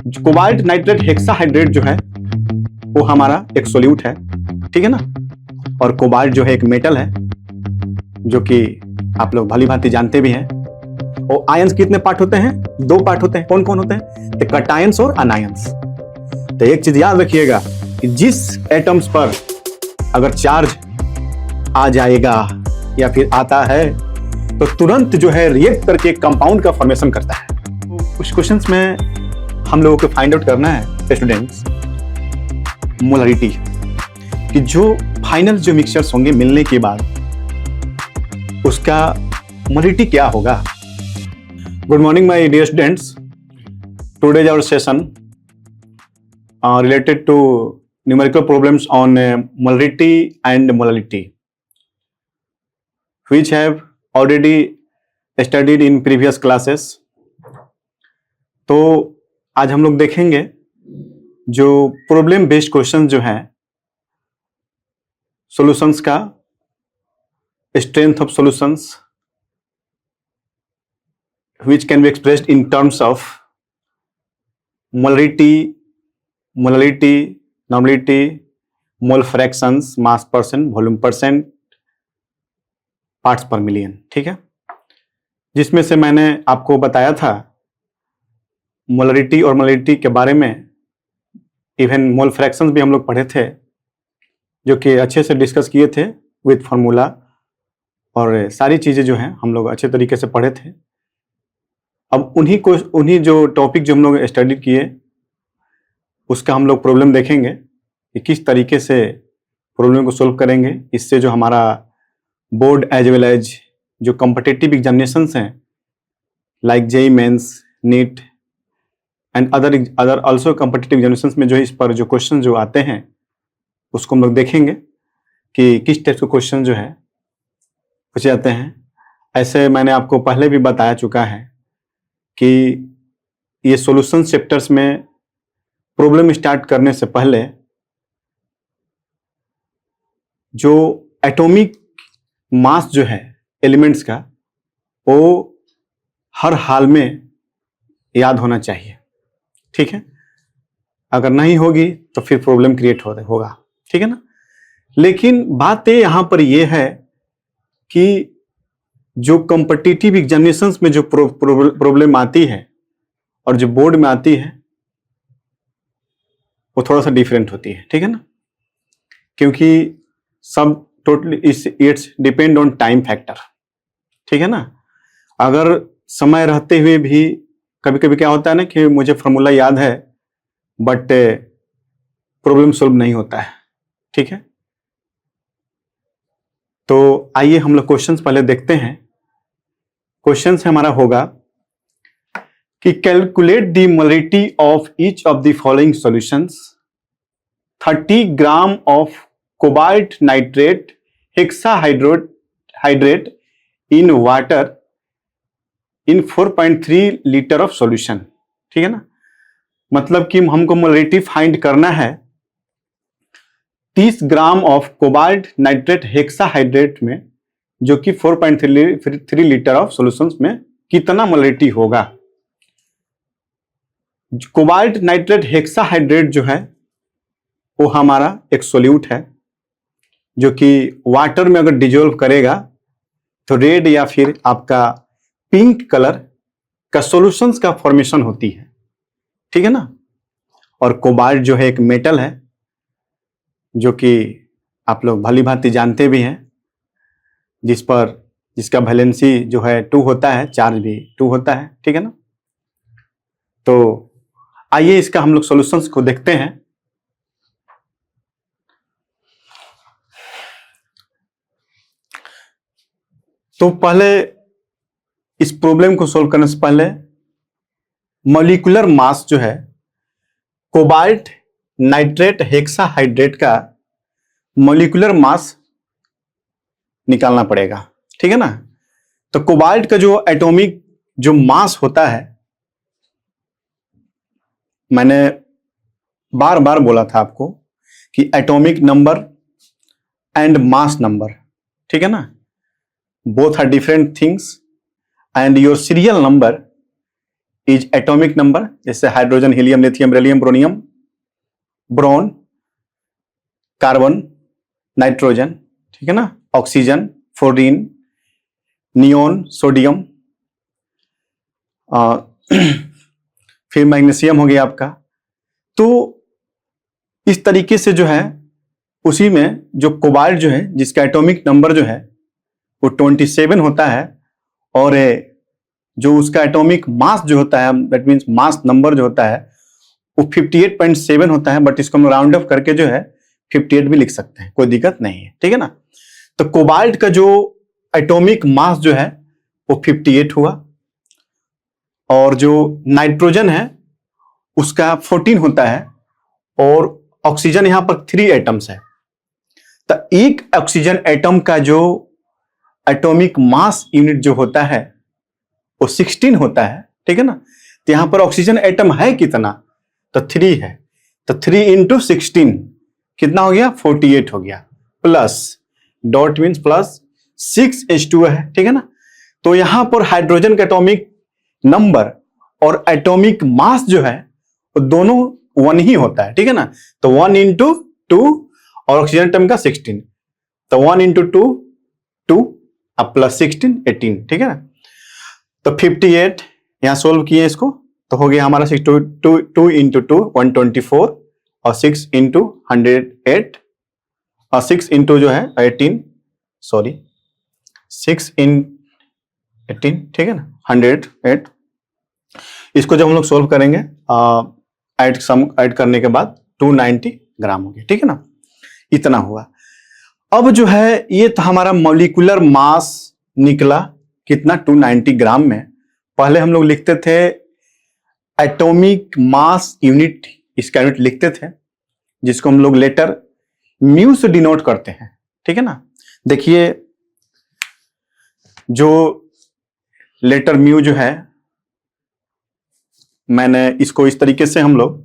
Cobalt nitrate hexahydrate जो है वो हमारा एक सोल्यूट है, ठीक है ना। और कोबाल्ट जो है एक मेटल है जो कि आप लोग भली भांति जानते भी हैं। और आयंस कितने पार्ट होते हैं? 2 पार्ट होते हैं। कौन कौन होते हैं? तो कटायंस और अनायंस। तो एक चीज याद रखिएगा कि जिस एटम्स पर अगर चार्ज आ जाएगा या फिर आता है तो तुरंत जो है रिएक्ट करके कंपाउंड का फॉर्मेशन करता है। तो कुछ क्वेश्चंस में हम लोगों को फाइंड आउट करना है स्टूडेंट्स, मोलरिटी कि जो फाइनल जो मिक्सचर्स होंगे मिलने के बाद उसका मोलरिटी क्या होगा। Good morning my dear students, today's our session related to numerical problems on molarity and molality, which have already studied in previous classes. तो आज हम लोग देखेंगे जो प्रॉब्लम बेस्ड क्वेश्चन जो हैं, सॉल्यूशंस का strength of solutions which can be expressed in terms of molarity, molarity, normality, mole fractions, mass percent, volume percent, parts पर मिलियन, ठीक है। जिसमें से मैंने आपको बताया था मोलरिटी और मोलरिटी के बारे में, इवन मोल फ्रैक्शंस भी हम लोग पढ़े थे जो कि अच्छे से डिस्कस किए थे विथ फार्मूला, और सारी चीजें जो हैं हम लोग अच्छे तरीके से पढ़े थे। अब उन्हीं जो टॉपिक जो हम लोग स्टडी किए उसका हम लोग प्रॉब्लम देखेंगे कि किस तरीके से प्रॉब्लम को सोल्व करेंगे। इससे जो हमारा बोर्ड एज वेल एज जो कॉम्पिटिटिव एग्जामिनेशंस हैं like JEE mains, NEET and other also competitive examinations में जो इस पर जो क्वेश्चन जो आते हैं उसको हम लोग देखेंगे कि किस टाइप के क्वेश्चन जो है पूछे जाते हैं। ऐसे मैंने आपको पहले भी बताया चुका है कि ये सॉल्यूशन चैप्टर्स में प्रॉब्लम स्टार्ट करने से पहले जो एटॉमिक मास जो है एलिमेंट्स का वो हर हाल में याद होना चाहिए, ठीक है। अगर नहीं होगी तो फिर प्रॉब्लम क्रिएट होगा, ठीक है ना। लेकिन बात यहां पर यह है कि जो कॉम्पिटिटिव एग्जामिनेशंस में जो प्रॉब्लम आती है और जो बोर्ड में आती है वो थोड़ा सा डिफरेंट होती है, ठीक है ना। क्योंकि सब totally it's depend on time factor, ठीक है ना। अगर समय रहते हुए भी कभी कभी क्या होता है ना कि मुझे फॉर्मूला याद है बट प्रॉब्लम सॉल्व नहीं होता है, ठीक है। तो आइए हम लोग क्वेश्चंस पहले देखते हैं। क्वेश्चन हमारा होगा कि calculate the molarity of each of the following solutions. 30 gram of cobalt nitrate hexahydrate in water in 4.3 litre of solution, ठीक है ना। मतलब कि हमको मोलरिटी फाइंड करना है 30 gram of cobalt nitrate hexahydrate में, जो कि 4.3 लीटर ऑफ सॉल्यूशंस में कितना मोलरिटी होगा। कोबाल्ट नाइट्रेट हेक्साहाइड्रेट जो है वो हमारा एक सोल्यूट है जो कि वाटर में अगर डिजोल्व करेगा तो रेड या फिर आपका पिंक कलर का सॉल्यूशंस का फॉर्मेशन होती है, ठीक है ना। और कोबाल्ट जो है एक मेटल है जो कि आप लोग भली भांति जानते भी हैं, जिसका वैलेंसी जो है 2 होता है, चार्ज भी 2 होता है, ठीक है ना। तो आइए इसका हम लोग सॉल्यूशंस को देखते हैं। तो पहले इस प्रॉब्लम को सॉल्व करने से पहले मॉलिक्यूलर मास जो है कोबाल्ट नाइट्रेट हेक्साहाइड्रेट का मॉलिक्यूलर मास निकालना पड़ेगा, ठीक है ना। तो कोबाल्ट का जो एटॉमिक जो मास होता है, मैंने बार बार बोला था आपको कि atomic number and mass number, ठीक है ना, both are different things and your serial number is atomic number, जैसे hydrogen, helium, lithium, beryllium, boron, boron, carbon, nitrogen, ठीक है ना, ऑक्सीजन, फ्लोरीन, नियोन, सोडियम, फिर मैग्नीशियम हो गया आपका। तो इस तरीके से जो है उसी में जो कोबाल्ट जो है जिसका एटॉमिक नंबर जो है वो 27 होता है, और जो उसका एटॉमिक मास जो होता है, दैट मींस मास नंबर जो होता है वो 58.7 होता है, बट इसको हम राउंड ऑफ करके जो है 58 भी लिख सकते हैं, कोई दिक्कत नहीं है, ठीक है ना। तो कोबाल्ट का जो एटॉमिक मास जो है वो 58 हुआ, और जो नाइट्रोजन है उसका 14 होता है, और ऑक्सीजन यहां पर 3 एटम्स है। तो एक ऑक्सीजन एटम का जो एटॉमिक मास यूनिट जो होता है वो 16 होता है, ठीक है ना। तो यहां पर ऑक्सीजन एटम है कितना, तो 3 है, तो 3 × 16 कितना हो गया, 48 हो गया, plus dot means plus 6H2 है, ठीक है ना। तो यहां पर हाइड्रोजन का एटॉमिक नंबर और एटॉमिक मास जो है वो दोनों 1 ही होता है, ठीक है ना। तो 1 × 2 और ऑक्सीजन एटम का 16, तो 1 × 2 2 अब प्लस 16 18, ठीक है ना। तो 58 यहां सोल्व किए इसको, तो हो गया हमारा 2 × 2 124, और 6 × 108, और 6 × जो है 18, सॉरी 6 × 18, ठीक है ना, 108। इसको जब हम लोग सोल्व करेंगे ऐड करने के बाद 290 ग्राम हो गया, ठीक है ना, इतना हुआ। अब जो है ये तो हमारा मॉलिक्यूलर मास निकला कितना, 290 ग्राम में। पहले हम लोग लिखते थे एटॉमिक मास यूनिट, इसका यूनिट लिखते थे जिसको हम लोग लेटर म्यू से डिनोट करते हैं, ठीक है ना। देखिए जो लेटर म्यू जो है, मैंने इसको इस तरीके से हम लोग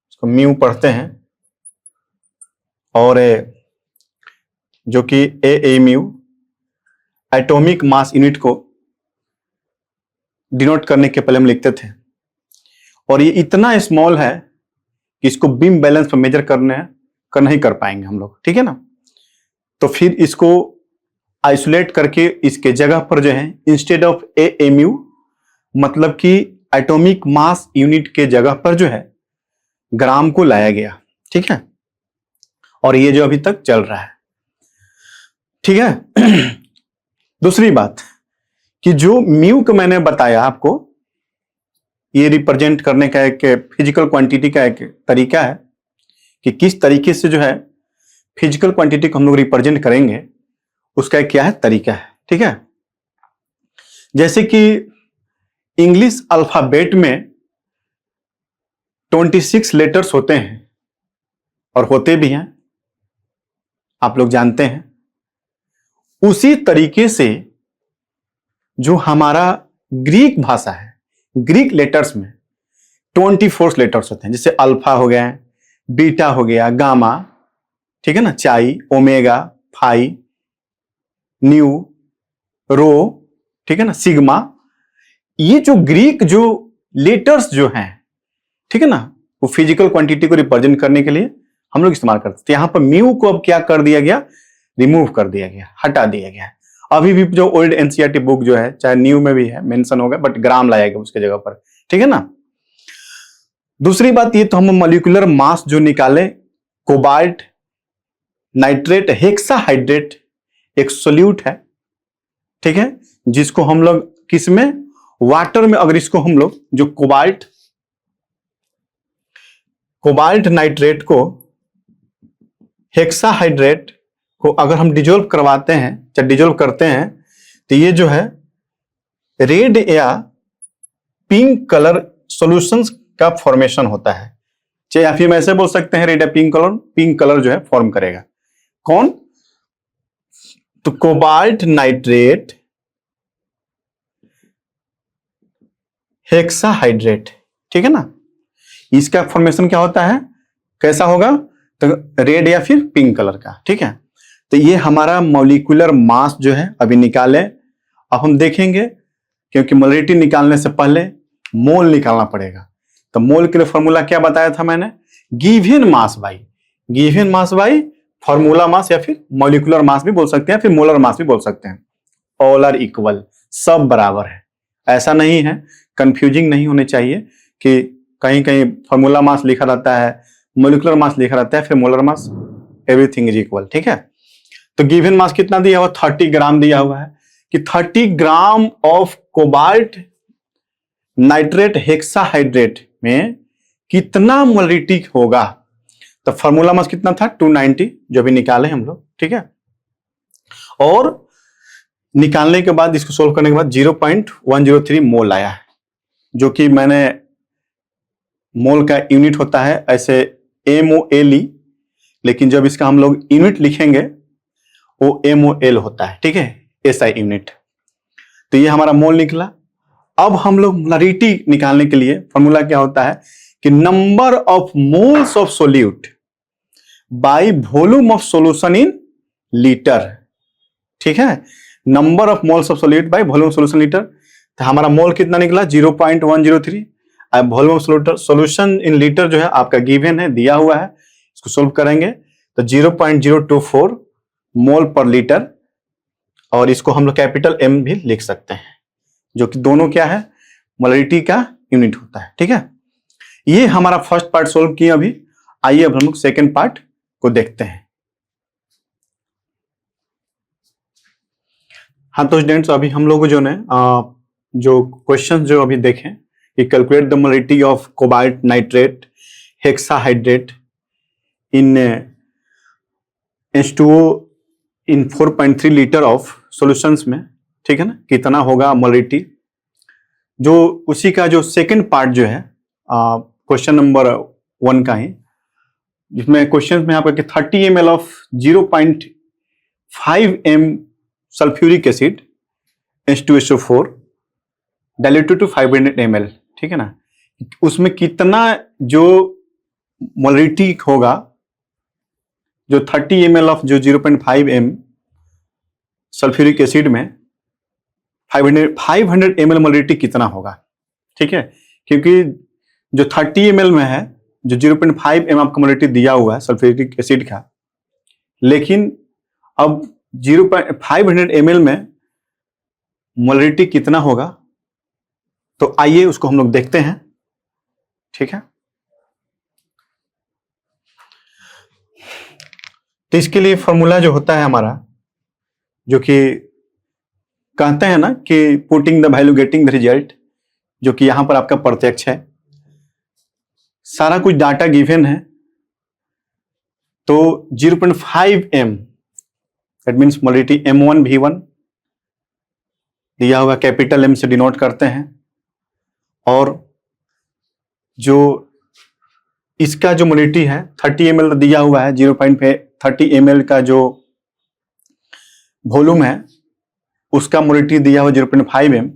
इसको म्यू पढ़ते हैं, और जो कि ए म्यू एटॉमिक मास यूनिट को डिनोट करने के पहले हम लिखते थे, और ये इतना स्मॉल है कि इसको बीम बैलेंस पर मेजर कर नहीं कर पाएंगे हम लोग, ठीक है ना। तो फिर इसको आइसोलेट करके इसके जगह पर जो है इंस्टेड ऑफ ए म्यू, मतलब कि एटॉमिक मास यूनिट के जगह पर जो है ग्राम को लाया गया, ठीक है, और ये जो अभी तक चल रहा है, ठीक है। दूसरी बात कि जो म्यू को मैंने बताया आपको, ये रिप्रेजेंट करने का एक फिजिकल क्वांटिटी का एक तरीका है कि किस तरीके से जो है फिजिकल क्वांटिटी को हम लोग रिप्रेजेंट करेंगे, उसका एक क्या है तरीका है, ठीक है। जैसे कि इंग्लिश अल्फाबेट में 26 लेटर्स होते हैं, और होते भी हैं, आप लोग जानते हैं। उसी तरीके से जो हमारा ग्रीक भाषा है, ग्रीक लेटर्स में 24 लेटर्स होते हैं, जैसे अल्फा हो गया, बीटा हो गया, गामा, ठीक है ना, चाई, ओमेगा, फाई, न्यू, रो, ठीक है ना, सिग्मा। ये जो ग्रीक जो लेटर्स जो हैं, ठीक है ना, वो फिजिकल क्वांटिटी को रिप्रेजेंट करने के लिए हम लोग इस्तेमाल करते हैं। तो यहां पर म्यू को अब क्या कर दिया गया, रिमूव कर दिया गया, हटा दिया गया। अभी भी जो ओल्ड एनसीईआरटी बुक जो है, चाहे न्यू में भी है मेंशन होगा, बट ग्राम लाया गया उसके जगह पर, ठीक है ना। दूसरी बात ये, तो हम मॉलिक्यूलर मास जो निकाले, कोबाल्ट नाइट्रेट हेक्साहाइड्रेट एक सोल्यूट है, ठीक है, जिसको हम लोग किसमें, वाटर में, अगर इसको हम लोग जो कोबाल्ट नाइट्रेट को, हेक्साहाइड्रेट को अगर हम डिजोल्व करवाते हैं, चाहे डिजोल्व करते हैं, तो ये जो है रेड या पिंक कलर सॉल्यूशंस का फॉर्मेशन होता है। चाहे या फिर हम ऐसे बोल सकते हैं रेड या पिंक कलर जो है फॉर्म करेगा। कौन, तो कोबाल्ट नाइट्रेट हेक्साहाइड्रेट, ठीक है ना, इसका फॉर्मेशन क्या होता है, कैसा होगा, तो रेड या फिर पिंक कलर का, ठीक है। तो ये हमारा मॉलिक्यूलर मास जो है अभी निकाले। अब हम देखेंगे, क्योंकि मोलरिटी निकालने से पहले मोल निकालना पड़ेगा। तो मोल के लिए फॉर्मूला क्या बताया था मैंने, given mass by formula mass, या फिर मॉलिक्यूलर मास भी बोल सकते हैं, फिर मोलर मास भी बोल सकते हैं। ऑल आर इक्वल, सब बराबर है। ऐसा नहीं है, कंफ्यूजिंग नहीं होने चाहिए कि कहीं कहीं फॉर्मूला मास लिखा रहता है, मॉलिक्यूलर मास लिखा रहता है, फिर molar mass, everything is equal. ठीक है, तो गिवन मास कितना दिया हुआ, 30 ग्राम दिया हुआ है कि 30 gram of cobalt nitrate hexahydrate में कितना मोलरिटी होगा। तो फॉर्मूला मास कितना था, 290, जो भी निकाले हम लोग। ठीक है, और निकालने के बाद इसको सोल्व करने के बाद 0.103 मोल आया है, जो कि मैंने मोल का यूनिट होता है ऐसे MOL, लेकिन जब इसका हम लोग यूनिट लिखेंगे वो MOL होता है। ठीक है, SI यूनिट। तो ये हमारा मोल निकला। अब हम लोग मोलरिटी निकालने के लिए फॉर्मूला क्या होता है कि number of moles of solute by volume of solution in litre. ठीक है, number of moles of solute by volume of solution litre. तो हमारा मोल कितना निकला, 0.103। अब volume of solution in litre जो है आपका गिवन है, दिया हुआ है, इसको सोल्व करेंगे तो 0.024 मोल पर लीटर, और इसको हम लोग कैपिटल M भी लिख सकते हैं, जो कि दोनों क्या है, मोलरिटी का यूनिट होता है। ठीक है, ये हमारा फर्स्ट पार्ट सोल्व किया अभी। आइए अब हम लोग सेकेंड पार्ट को देखते हैं। हाँ तो स्टूडेंट्स, अभी हम लोग जो ने जो क्वेश्चन जो अभी देखें कि calculate the molarity of cobalt nitrate hexahydrate in H2O in 4.3 litre of solutions में, ठीक है ना, कितना होगा मोलरिटी। जो उसी का जो सेकंड पार्ट जो है क्वेश्चन नंबर 1 का ही, जिसमें क्वेश्चन में यहाँ पर 30 ml of 0.5 m sulphuric acid H2SO4 diluted to 500 ml। ठीक है ना, उसमें कितना जो मोलरिटी होगा, जो 30 ml ऑफ जो 0.5 m सल्फ्यूरिक एसिड में 500 ml मोलरिटी कितना होगा। ठीक है, क्योंकि जो 30 ml में है, जो 0.5 m आपका मोलरिटी दिया हुआ है सल्फ्यूरिक एसिड का, लेकिन अब 500 ml में मोलरिटी कितना होगा, तो आइए उसको हम लोग देखते हैं। ठीक है, तो इसके लिए फॉर्मूला जो होता है हमारा, जो कि कहते हैं ना कि putting the value getting the result, जो कि यहां पर आपका प्रत्यक्ष है, सारा कुछ डाटा गिवन है। तो 0.5 m that means molarity M1 V1 दिया हुआ, कैपिटल M से डिनोट करते हैं, और जो इसका जो मोलरिटी है 30 ml दिया हुआ है, 0.30 ml का जो वॉल्यूम है उसका मोलरिटी दिया हुआ 0.5 m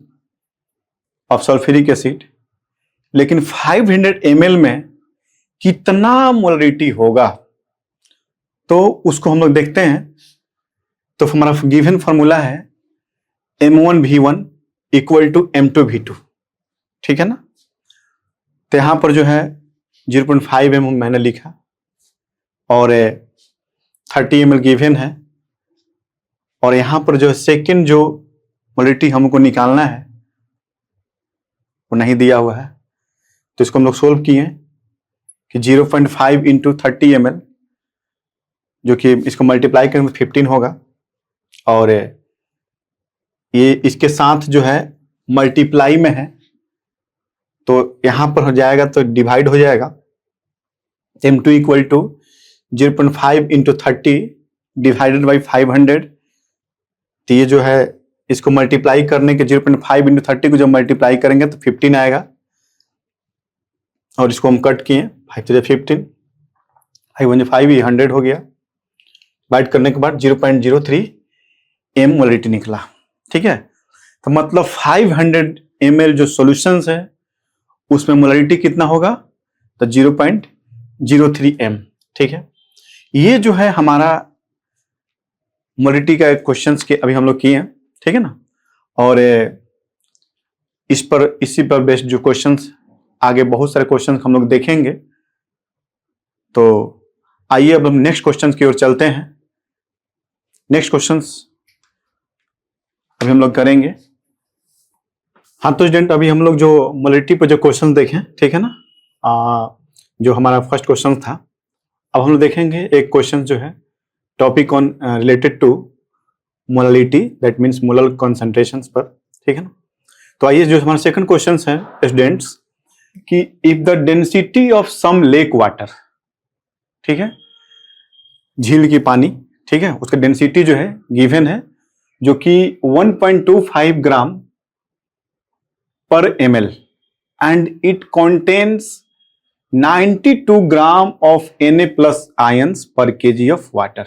ऑफ सल्फ्यूरिक एसिड, लेकिन 500 ml में कितना मोलरिटी होगा, तो उसको हम लोग देखते हैं। तो हमारा गिवन फॉर्मूला है M1 V1 equal to M2 V2। ठीक है ना, तो यहां पर जो है 0.5 m मैंने लिखा, और 30 ml गिवन है, और यहां पर जो सेकंड जो मोलरिटी हमको निकालना है वो नहीं दिया हुआ है, तो इसको हम लोग सोल्व किए कि 0.5 इंटू 30 ml, जो कि इसको मल्टीप्लाई करेंगे 15 होगा, और ये इसके साथ जो है मल्टीप्लाई में है, तो यहां पर हो जाएगा तो डिवाइड हो जाएगा। M2 equal to 0.5 into 30 divided by 500। तो ये जो है इसको मल्टीप्लाई करने के 0.5 इंटू 30 को जब मल्टीप्लाई करेंगे तो 15 आएगा, और इसको हम कट किए, 5 to 15, 5 1 5, ये 100 हो गया। डिवाइड करने के बाद 0.03 m मोलरिटी निकला। ठीक है, तो मतलब 500 ml जो सॉल्यूशंस है उसमें मोलरिटी कितना होगा, तो 0.03 m। ठीक है, ये जो है हमारा मोलरिटी का क्वेश्चंस के अभी हम लोग किए हैं। ठीक है ना, और इसी पर बेस्ड जो क्वेश्चंस, आगे बहुत सारे क्वेश्चंस हम लोग देखेंगे। तो आइए अब हम नेक्स्ट क्वेश्चंस की ओर चलते हैं। नेक्स्ट क्वेश्चंस अभी हम लोग करेंगे। हाँ तो स्टूडेंट, अभी हम लोग जो मोलरिटी पर जो क्वेश्चन देखें, ठीक है ना, जो हमारा फर्स्ट क्वेश्चन था, अब हम लोग देखेंगे एक क्वेश्चन जो है topic on related to molarity, that means molar concentrations पर, ठीक है ना। तो आइए जो हमारा सेकंड क्वेश्चन है स्टूडेंट्स, कि if the density of some lake water, ठीक है, झील की पानी, ठीक है, उसका डेंसिटी जो है गिवन है, जो कि 1.25 ग्राम per ml and it contains 92 gram of Na plus ions per kg of water,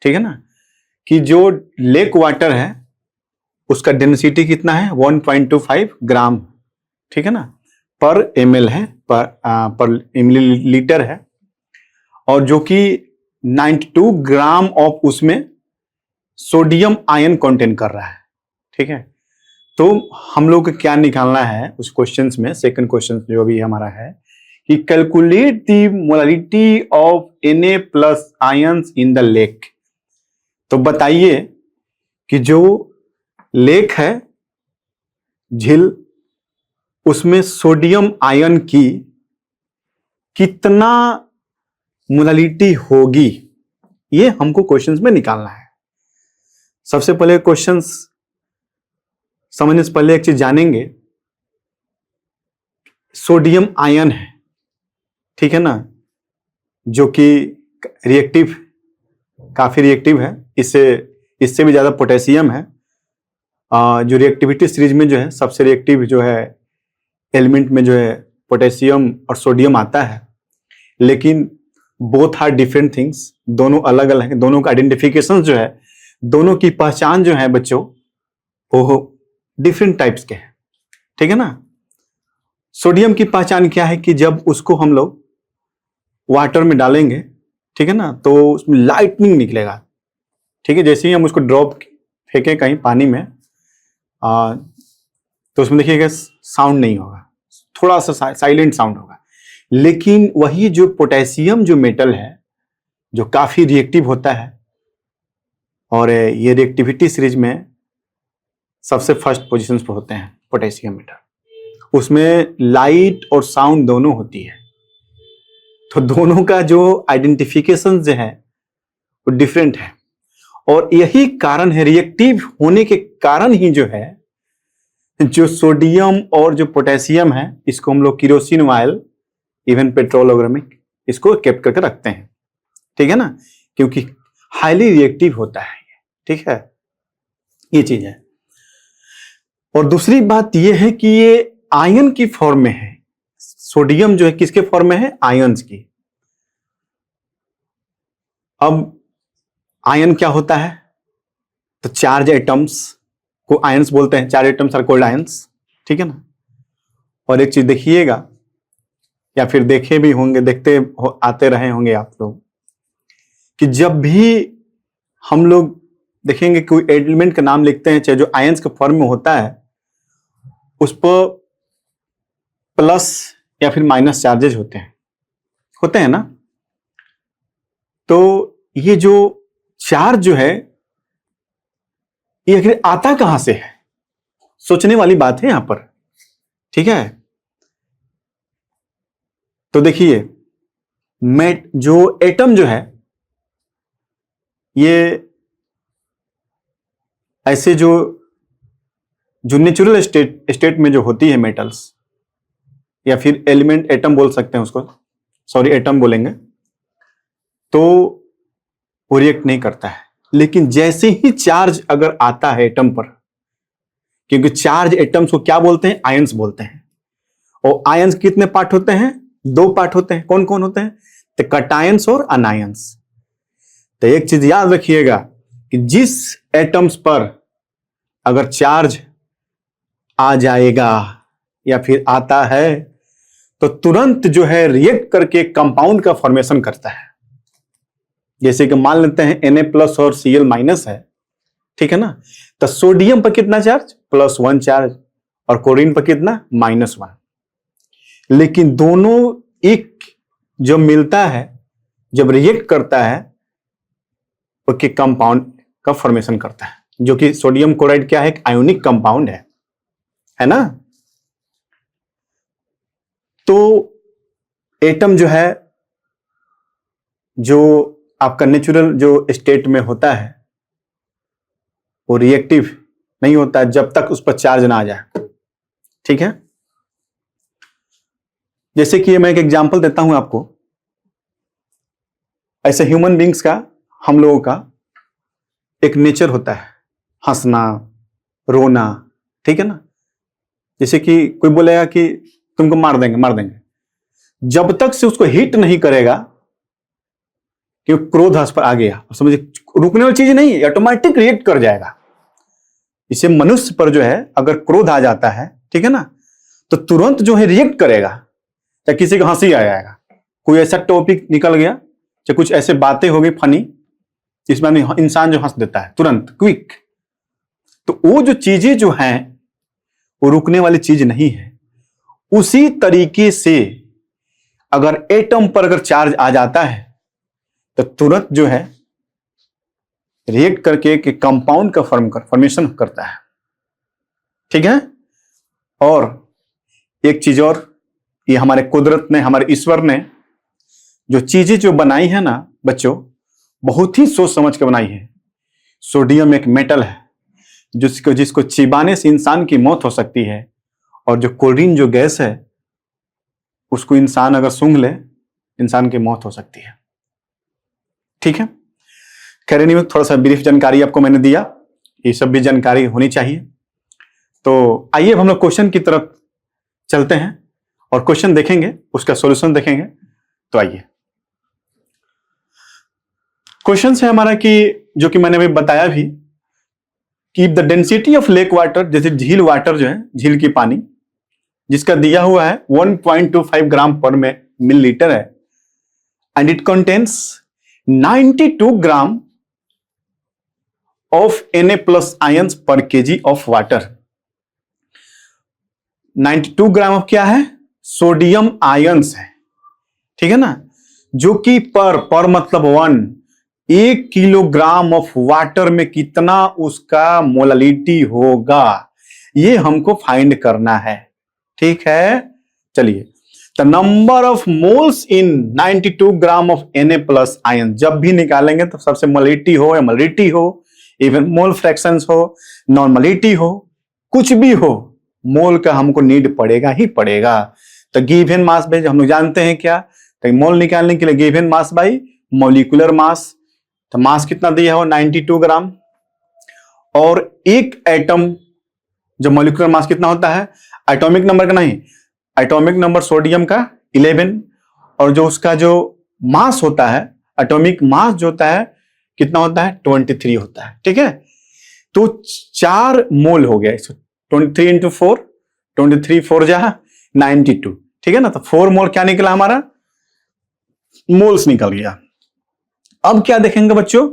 ठीक है ना, कि जो लेक वाटर है उसका डेंसिटी कितना है 1.25 ग्राम, ठीक है ना, पर ml है, पर मिलीलीटर है, और जो कि 92 ग्राम ऑफ उसमें सोडियम आयन कंटेन कर रहा है, ठीक है। तो हम लोग को क्या निकालना है उस क्वेश्चंस में, सेकंड क्वेश्चन जो अभी हमारा है कि calculate the molarity of Na plus ions in the lake. तो बताइए कि जो लेक है, झील, उसमें सोडियम आयन की कितना मोलरिटी होगी, ये हमको क्वेश्चंस में निकालना है। सबसे पहले क्वेश्चंस समझने से पहले एक चीज जानेंगे, सोडियम आयन है, ठीक है ना, जो कि रिएक्टिव, काफी रिएक्टिव है, इससे भी ज्यादा पोटेशियम है। जो रिएक्टिविटी सीरीज में जो है सबसे रिएक्टिव जो है एलिमेंट में जो है पोटेशियम और सोडियम आता है, लेकिन बोथ आर डिफरेंट थिंग्स, दोनों अलग अलग हैं, दोनों का आइडेंटिफिकेशन जो है, दोनों की पहचान जो है बच्चों वो डिफरेंट टाइप्स के हैं, ठीक है ना। सोडियम की पहचान क्या है कि जब उसको हम लोग वाटर में डालेंगे, ठीक है ना, तो उसमें लाइटनिंग निकलेगा, ठीक है। जैसे ही हम उसको ड्रॉप फेंके कहीं पानी में, तो उसमें देखिएगा साउंड नहीं होगा, थोड़ा सा साइलेंट साउंड होगा। लेकिन वही जो पोटेशियम जो मेटल है, जो काफी रिएक्टिव होता है, और ये रिएक्टिविटी सीरीज में सबसे फर्स्ट पोजीशन पर होते हैं पोटेशियम मेटल, उसमें लाइट और साउंड दोनों होती है। तो दोनों का जो आइडेंटिफिकेशन जो है वो डिफरेंट है, और यही कारण है, रिएक्टिव होने के कारण ही जो है, जो सोडियम और जो पोटेशियम है, इसको हम लोग केरोसिन ऑयल, इवन पेट्रोल वगैरह में इसको कैप्चर करके रखते हैं, ठीक है ना, क्योंकि हाईली रिएक्टिव होता है, ठीक है, ये चीज है। और दूसरी बात यह है कि ये आयन की फॉर्म में है, सोडियम जो है किसके फॉर्म में है, आयंस की। अब आयन क्या होता है, तो चार्ज एटम्स को आयंस बोलते हैं, charge atoms are called ions, ठीक है ना। और एक चीज देखिएगा, या फिर देखे भी होंगे, आते रहे होंगे आप लोग, कि जब भी हम लोग देखेंगे कोई एलिमेंट का नाम लिखते हैं, चाहे जो आयंस के फॉर्म में होता है, उस पर प्लस या फिर माइनस चार्जेज होते हैं ना। तो ये जो चार्ज जो है, ये आखिर आता कहां से है, सोचने वाली बात है यहां पर, ठीक है। तो देखिए, जो एटम जो है, ये ऐसे जो नेचुरल स्टेट में जो होती है मेटल्स, या फिर एलिमेंट, एटम बोल सकते हैं उसको, सॉरी एटम बोलेंगे, तो वो रिएक्ट नहीं करता है। लेकिन जैसे ही चार्ज अगर आता है एटम पर, क्योंकि चार्ज एटम्स को क्या बोलते हैं, आयंस बोलते हैं, और आयंस कितने पार्ट होते हैं, 2 पार्ट होते हैं। कौन कौन होते हैं, तो कटायंस और अनायंस। तो एक चीज याद रखिएगा कि जिस एटम्स पर अगर चार्ज आ जाएगा या फिर आता है, तो तुरंत जो है रिएक्ट करके कंपाउंड का फॉर्मेशन करता है। जैसे कि मान लेते हैं Na+ और Cl- है, ठीक है ना। तो सोडियम पर कितना चार्ज, +1 चार्ज, और क्लोरीन पर कितना -1। लेकिन दोनों एक जब मिलता है, जब रिएक्ट करता है, वो कि कंपाउंड का फॉर्मेशन करता है, जो कि सोडियम क्लोराइड क्या है, एक आयोनिक कंपाउंड है ना। तो एटम जो है, जो आपका नेचुरल जो स्टेट में होता है, वो रिएक्टिव नहीं होता है जब तक उस पर चार्ज ना आ जाए। ठीक है, जैसे कि मैं एक एग्जांपल देता हूं आपको। ऐसे ह्यूमन बींग्स का, हम लोगों का एक नेचर होता है, हंसना, रोना, ठीक है ना। जैसे कि कोई बोलेगा कि तुमको मार देंगे, जब तक से उसको हिट नहीं करेगा कि क्रोध हंस पर आ गया, समझिए रुकने वाली चीज नहीं है, ऑटोमेटिक रिएक्ट कर जाएगा। इसे मनुष्य पर जो है अगर क्रोध आ जाता है, ठीक है ना, तो तुरंत जो है रिएक्ट करेगा, चाहे किसी को हंसी आ जाएगा, कोई ऐसा टॉपिक निकल गया, चाहे कुछ ऐसे बातें हो गई फनी, जिसमें इंसान जो हंस देता है तुरंत, क्विक। तो वो जो चीजें जो हैं वो रुकने वाली चीज नहीं है। उसी तरीके से अगर एटम पर अगर चार्ज आ जाता है तो तुरंत जो है रिएक्ट करके कि कंपाउंड का फॉर्मेशन करता है। ठीक है, और एक चीज और, ये हमारे कुदरत ने, हमारे ईश्वर ने जो चीजें जो बनाई है ना बच्चों, बहुत ही सोच समझ के बनाई है। सोडियम एक मेटल है जिसको चिबाने से इंसान की मौत हो सकती है, और जो क्लोरीन जो गैस है उसको इंसान अगर सूंघ ले, इंसान की मौत हो सकती है। ठीक है, खैर नहीं, थोड़ा सा ब्रीफ जानकारी आपको मैंने दिया, ये सब भी जानकारी होनी चाहिए। तो आइए अब हम लोग क्वेश्चन की तरफ चलते हैं और क्वेश्चन देखेंगे, उसका सॉल्यूशन देखेंगे। तो आइए, क्वेश्चन है हमारा कि जो कि मैंने अभी बताया भी कि the density of lake water, जैसे झील वाटर जो है, झील की पानी, जिसका दिया हुआ है 1.25 ग्राम पर मिलीलीटर है, and it contains 92 gram of Na+ ions per KG of water. 92 gram of क्या है, सोडियम आयंस है, ठीक है ना, जो कि पर मतलब 1 किलोग्राम ऑफ वाटर में कितना उसका मोलालिटी होगा, ये हमको फाइंड करना है। ठीक है, चलिए, the number of moles in 92 gram of Na+ ion जब भी निकालेंगे तो सबसे मोलालिटी हो या मोलालिटी हो, इवन मोल फ्रैक्शंस हो, नॉर्मलिटी हो, कुछ भी हो, मोल का हमको नीड पड़ेगा ही पड़ेगा। तो गिवन मास बाय, हम लोग जानते हैं क्या, तो मोल निकालने के लिए given mass by molecular mass. तो मास कितना दिया हो, 92 ग्राम, और एक एटम जो मॉलिक्यूलर मास कितना होता है, एटॉमिक नंबर का नहीं, एटॉमिक नंबर सोडियम का 11, और जो उसका जो मास होता है, एटॉमिक मास जो होता है कितना होता है, 23 होता है। ठीक है, तो 4 मोल हो गया, 23 इंटू 4, 23 4 जा 92, ठीक है ना। तो 4 मोल क्या निकला हमारा, मोल्स निकल गया। अब क्या देखेंगे बच्चों,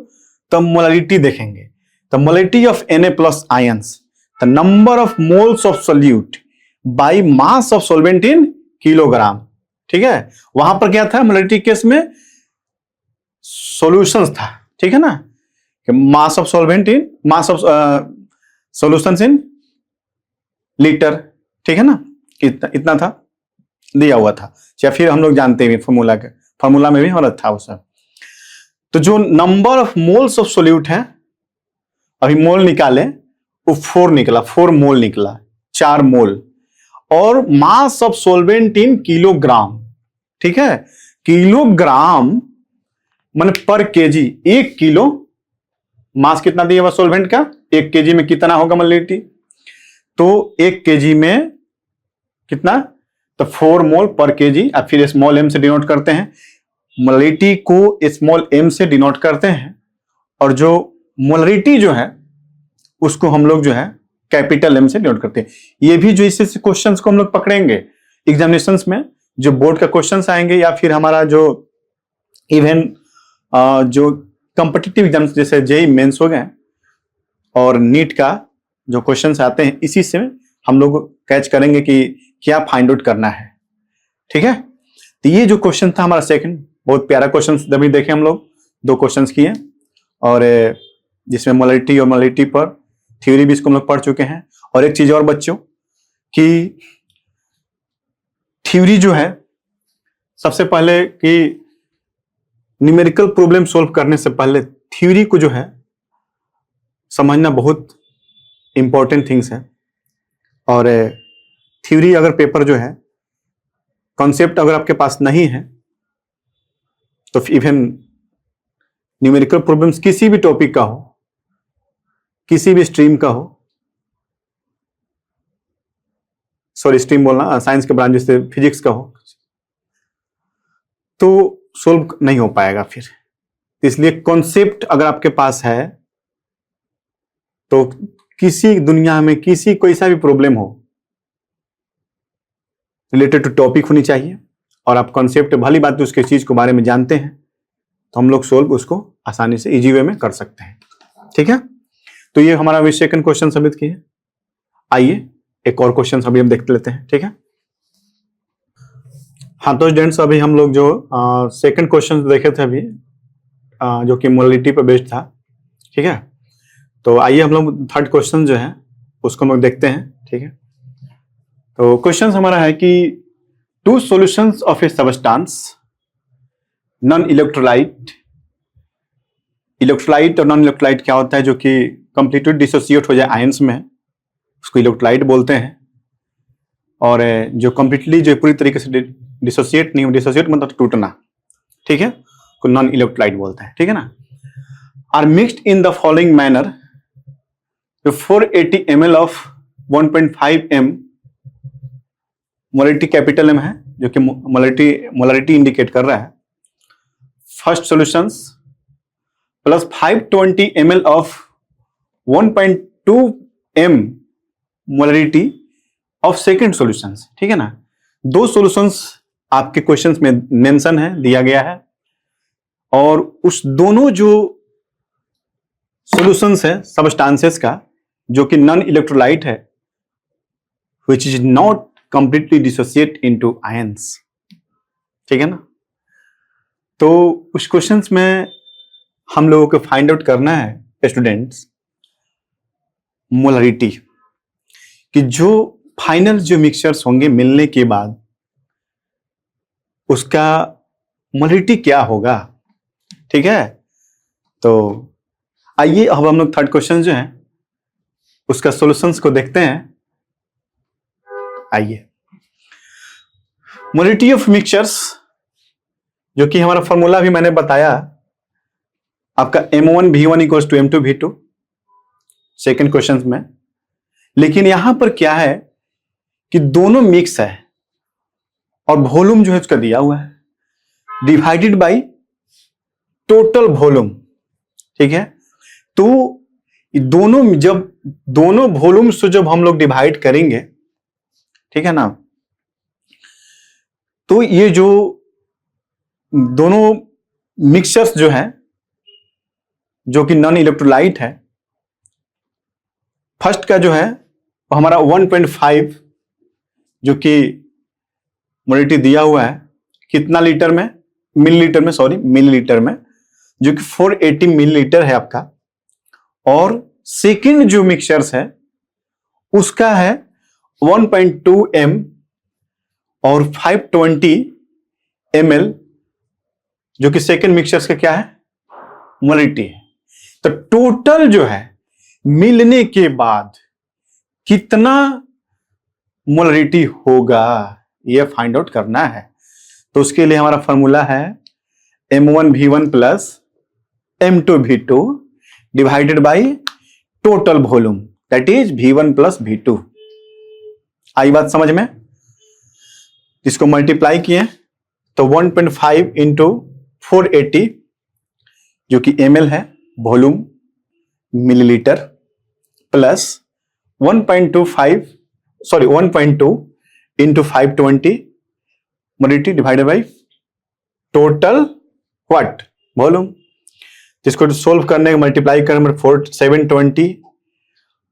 तो मोलालिटी देखेंगे। तो molality of Na+ ions, the number of moles of solute by mass of solvent in kilogram. ठीक है, वहां पर क्या था, मोलालिटी केस में सॉल्यूशंस था, ठीक है ना, mass of solvent in, mass of solutions in litre, ठीक है ना, इतना था दिया हुआ था, या फिर हम लोग जानते हैं फॉर्मूला में भी हमारा था वो सब। तो जो number of moles of solute है, अभी मोल निकाले, वो 4 निकला, 4 मोल निकला, 4 मोल, और mass of solvent in kilogram. ठीक है, किलोग्राम माने पर केजी, 1 किलो मास कितना दिया हुआ सॉल्वेंट का, 1 केजी में कितना होगा मोलालिटी, तो 1 केजी में कितना, तो 4 मोल पर केजी। अब फिर स्मॉल m से डिनोट करते हैं, मोलालिटी को स्मॉल m से डिनोट करते हैं, और जो मोलालिटी जो है उसको हम लोग जो है कैपिटल M से डिनोट करते हैं। ये भी जो इससे क्वेश्चंस को हम लोग पकड़ेंगे एग्जामिनेशंस में, जो बोर्ड का क्वेश्चंस आएंगे, या फिर हमारा जो इवन जो कॉम्पिटिटिव एग्जाम्स जैसे जेईई मेंस हो गए और नीट का जो क्वेश्चंस आते हैं, इसी से हम लोग कैच करेंगे कि क्या फाइंड आउट करना है। ठीक है, तो ये जो क्वेश्चन था हमारा सेकंड, बहुत प्यारा क्वेश्चन अभी देखे हम लोग, 2 क्वेश्चंस किए और जिसमें मोलरिटी और मोलरिटी पर थ्योरी भी इसको हम लोग पढ़ चुके हैं। और एक चीज और बच्चों कि थ्योरी जो है, सबसे पहले कि न्यूमेरिकल प्रॉब्लम सॉल्व करने से पहले थ्योरी को जो है समझना बहुत इंपॉर्टेंट थिंग्स है। और थ्योरी अगर पेपर जो है, कॉन्सेप्ट अगर आपके पास नहीं है तो इवन न्यूमेरिकल प्रॉब्लम्स किसी भी टॉपिक का हो, किसी भी स्ट्रीम का हो, सॉरी स्ट्रीम बोलना, साइंस के ब्रांच जैसे फिजिक्स का हो, तो सोल्व नहीं हो पाएगा फिर। इसलिए कॉन्सेप्ट अगर आपके पास है तो किसी दुनिया में किसी कोई सा भी प्रॉब्लम हो रिलेटेड टू टॉपिक होनी चाहिए, और आप कॉन्सेप्ट भली बात उसके चीज के बारे में जानते हैं तो हम लोग सोल्व उसको आसानी से इजी वे में कर सकते हैं। ठीक है, तो ये हमारा अभी सेकंड क्वेश्चन सबमिट किए। आइए एक और क्वेश्चन अभी हम देख लेते हैं। ठीक है, हाँ तो स्टूडेंट्स अभी हम लोग जो सेकंड क्वेश्चन देखे थे अभी, जो कि मोलरिटी पर बेस्ड था। ठीक है, तो आइए हम लोग थर्ड क्वेश्चन जो है उसको हम लोग देखते हैं। ठीक है, तो क्वेश्चन हमारा है कि 2 solutions of A substance non electrolyte, electrolyte और नॉन इलेक्ट्रोलाइट क्या होता है, जो कि कंप्लीटली डिसोसिएट हो जाए आयंस में, उसको इलेक्ट्रोलाइट बोलते हैं। और जो कंप्लीटली जो पूरी तरीके से डिसोसिएट नहीं हो, डिसोसिएट मतलब टूटना, ठीक है, को नॉन इलेक्ट्रोलाइट बोलते हैं। ठीक है ना, are mixed in the following manner, 480 ml of 1.5 m, molarity capital M है जो कि मोलरिटी इंडिकेट कर रहा है। First solutions plus 520 ml of 1.2 m molarity of second solutions. ठीक है ना, 2 सॉल्यूशंस आपके क्वेश्चंस में मेंशन है, दिया गया है, और उस दोनों जो सॉल्यूशंस है सबस्टेंसेस का जो कि नॉन इलेक्ट्रोलाइट है, which is not completely dissociate into ions। ठीक है ना, तो उस क्वेश्चंस में हम लोगों को फाइंड आउट करना है स्टूडेंट्स मोलरिटी, कि जो फाइनल जो मिक्सचर्स होंगे मिलने के बाद उसका मोलरिटी क्या होगा। ठीक है, तो आइए अब हम लोग थर्ड क्वेश्चन जो है उसका सॉल्यूशंस को देखते हैं। आइए, मोलरिटी ऑफ मिक्सचर्स, जो कि हमारा फॉर्मूला भी मैंने बताया आपका M1V1 equals to M2V2 second question में, लेकिन यहां पर क्या है कि दोनों मिक्स है और वॉल्यूम जो है उसका दिया हुआ है डिवाइडेड बाय टोटल वॉल्यूम। ठीक है, तो दोनों जब दोनों वॉल्यूम से जब हम लोग डिवाइड करेंगे, ठीक है ना, तो ये जो दोनों मिक्सचर्स जो है जो कि नॉन इलेक्ट्रोलाइट है, फर्स्ट का जो है वो हमारा 1.5 जो कि मोलरिटी दिया हुआ है कितना लीटर में, मिलीलीटर में, सॉरी मिलीलीटर में, जो कि 480 मिलीलीटर है आपका। और सेकंड जो मिक्सचर्स है उसका है 1.2 m और 520 ml, जो कि सेकंड मिक्सचर्स का क्या है, मोलरिटी है। तो टोटल जो है मिलने के बाद कितना मोलरिटी होगा यह फाइंड आउट करना है। तो उसके लिए हमारा फॉर्मूला है M1V1 plus M2V2 divided by total volume, that is V1 plus V2। आई बात समझ में? इसको मल्टीप्लाई किए तो 1.5 इंटू 480 जो कि ml है, volume millilitre, plus 1.2 into 520 molarity divided by total what, volume. जिसको सोल्व करने का मल्टीप्लाई करें 720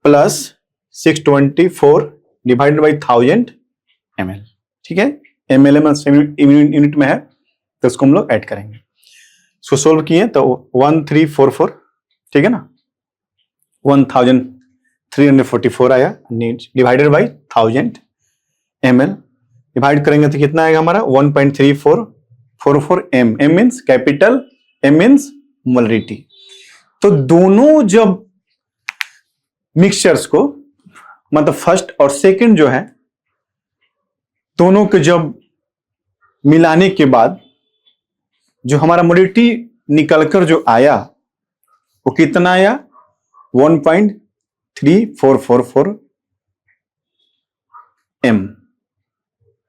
प्लस 624 डिवाइडेड बाई 1000 ml, ठीक है। ml यूनिट में है तो उसको हम लोग ऐड करेंगे। इसको सोल्व किए तो 1344, ठीक है ना, 1344 आया, डिवाइडेड बाई 1000 ml, डिवाइड करेंगे तो कितना आएगा हमारा 1.3444 m। m means capital, m means molarity. तो दोनों जब मिक्सचर्स को, मतलब फर्स्ट और सेकंड जो है, दोनों को जब मिलाने के बाद जो हमारा मोलरिटी निकलकर जो आया वो कितना आया 1.3444 m,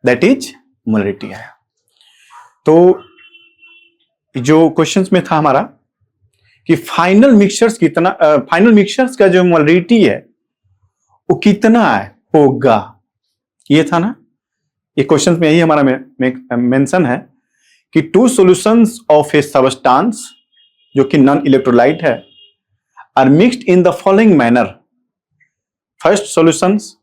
दैट इज मोलरिटी आया। तो जो क्वेश्चंस में था हमारा कि फाइनल मिक्सचर्स कितना, फाइनल मिक्सचर्स का जो मोलरिटी है वो कितना होगा, ये था ना। ये क्वेश्चंस में यही हमारा मेंशन है कि 2 सॉल्यूशंस ऑफ ए सब्सटेंस जो कि नॉन इलेक्ट्रोलाइट है are mixed in the following manner. First solutions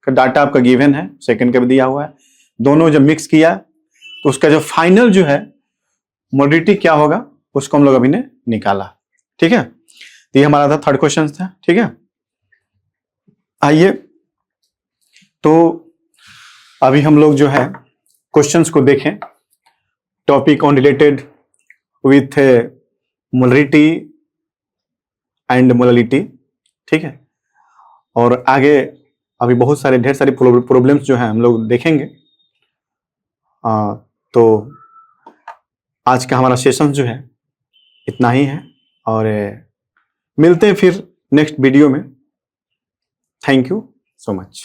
का डाटा आपका गिवन है, सेकंड का भी दिया हुआ है। दोनों जब मिक्स किया तो उसका जो फाइनल जो है मोलरिटी क्या होगा उसको हम लोग अभी ने निकाला, ठीक है। तो ये हमारा था थर्ड क्वेश्चन था, ठीक है। आइए तो अभी हम लोग जो है क्वेश्चंस को देखें, topic on related with molarity and molality, ठीक है। और आगे अभी बहुत सारे ढेर सारी प्रॉब्लम्स जो हैं हम लोग देखेंगे। तो आज का हमारा सेशन जो है इतना ही है और मिलते हैं फिर नेक्स्ट वीडियो में। Thank you so much.